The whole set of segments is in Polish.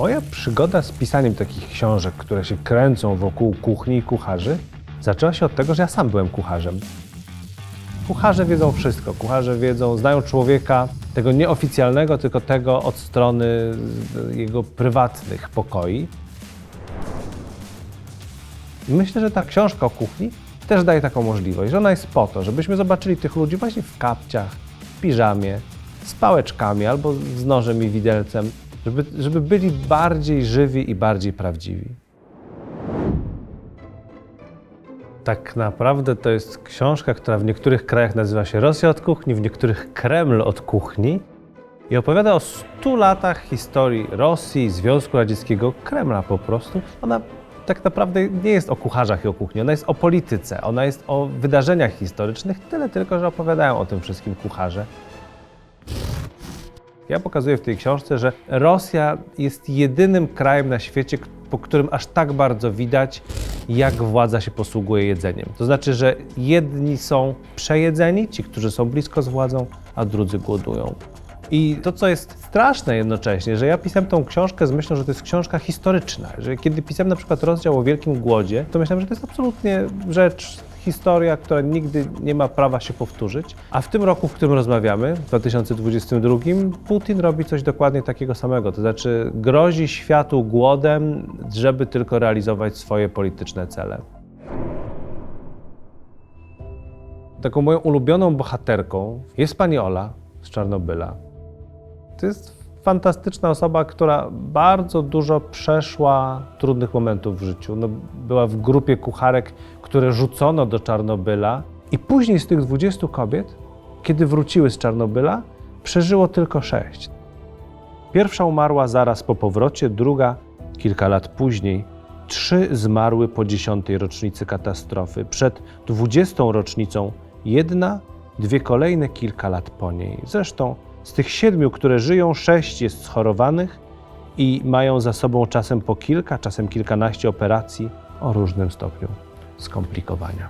Moja przygoda z pisaniem takich książek, które się kręcą wokół kuchni i kucharzy, zaczęła się od tego, że ja sam byłem kucharzem. Kucharze wiedzą wszystko. Kucharze znają człowieka, tego nieoficjalnego, tylko tego od strony jego prywatnych pokoi. I myślę, że ta książka o kuchni też daje taką możliwość, że ona jest po to, żebyśmy zobaczyli tych ludzi właśnie w kapciach, w piżamie, z pałeczkami albo z nożem i widelcem, żeby byli bardziej żywi i bardziej prawdziwi. Tak naprawdę to jest książka, która w niektórych krajach nazywa się Rosja od kuchni, w niektórych Kreml od kuchni i opowiada o 100 latach historii Rosji, Związku Radzieckiego, Kremla po prostu. Ona tak naprawdę nie jest o kucharzach i o kuchni, ona jest o polityce, ona jest o wydarzeniach historycznych, tyle tylko, że opowiadają o tym wszystkim kucharze. Ja pokazuję w tej książce, że Rosja jest jedynym krajem na świecie, po którym aż tak bardzo widać, jak władza się posługuje jedzeniem. To znaczy, że jedni są przejedzeni, ci, którzy są blisko z władzą, a drudzy głodują. I to, co jest straszne jednocześnie, że ja pisałem tą książkę z myślą, że to jest książka historyczna, że kiedy pisałem na przykład rozdział o Wielkim Głodzie, to myślałem, że to jest absolutnie historia, która nigdy nie ma prawa się powtórzyć. A w tym roku, w którym rozmawiamy, w 2022, Putin robi coś dokładnie takiego samego. To znaczy grozi światu głodem, żeby tylko realizować swoje polityczne cele. Taką moją ulubioną bohaterką jest pani Ola z Czarnobyla. To jest fantastyczna osoba, która bardzo dużo przeszła trudnych momentów w życiu. Była w grupie kucharek, które rzucono do Czarnobyla i później z tych 20 kobiet, kiedy wróciły z Czarnobyla, przeżyło tylko 6. Pierwsza umarła zaraz po powrocie, druga kilka lat później, 3 zmarły po 10. rocznicy katastrofy. Przed 20. rocznicą jedna, 2 kolejne kilka lat po niej. Zresztą z tych 7, które żyją, 6 jest schorowanych i mają za sobą czasem po kilka, czasem kilkanaście operacji o różnym stopniu skomplikowania.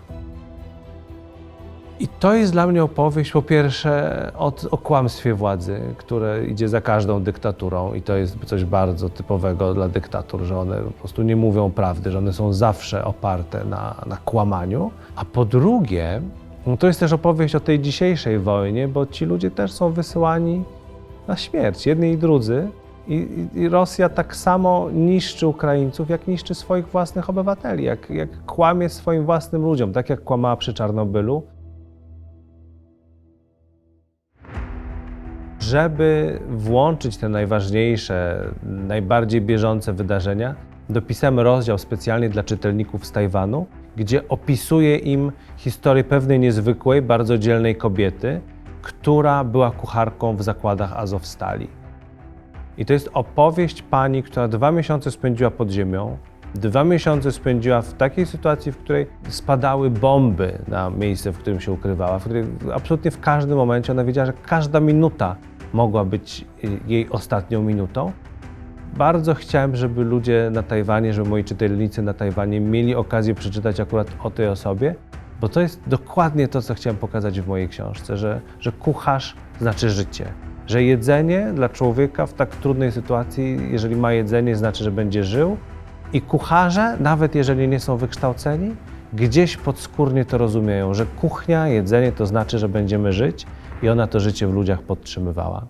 I to jest dla mnie opowieść po pierwsze o kłamstwie władzy, które idzie za każdą dyktaturą i to jest coś bardzo typowego dla dyktatur, że one po prostu nie mówią prawdy, że one są zawsze oparte na kłamaniu. A po drugie, to jest też opowieść o tej dzisiejszej wojnie, bo ci ludzie też są wysyłani na śmierć, jedni i drudzy. I Rosja tak samo niszczy Ukraińców, jak niszczy swoich własnych obywateli, jak kłamie swoim własnym ludziom, tak jak kłamała przy Czarnobylu. Żeby włączyć te najważniejsze, najbardziej bieżące wydarzenia, dopisałem rozdział specjalnie dla czytelników z Tajwanu, gdzie opisuję im historię pewnej niezwykłej, bardzo dzielnej kobiety, która była kucharką w zakładach Azowstali. I to jest opowieść pani, która 2 miesiące spędziła pod ziemią, 2 miesiące spędziła w takiej sytuacji, w której spadały bomby na miejsce, w którym się ukrywała, w której absolutnie w każdym momencie ona wiedziała, że każda minuta mogła być jej ostatnią minutą. Bardzo chciałem, żeby ludzie na Tajwanie, żeby moi czytelnicy na Tajwanie mieli okazję przeczytać akurat o tej osobie, bo to jest dokładnie to, co chciałem pokazać w mojej książce, że kucharz znaczy życie, że jedzenie dla człowieka w tak trudnej sytuacji, jeżeli ma jedzenie, znaczy, że będzie żył i kucharze, nawet jeżeli nie są wykształceni, gdzieś podskórnie to rozumieją, że kuchnia, jedzenie to znaczy, że będziemy żyć i ona to życie w ludziach podtrzymywała.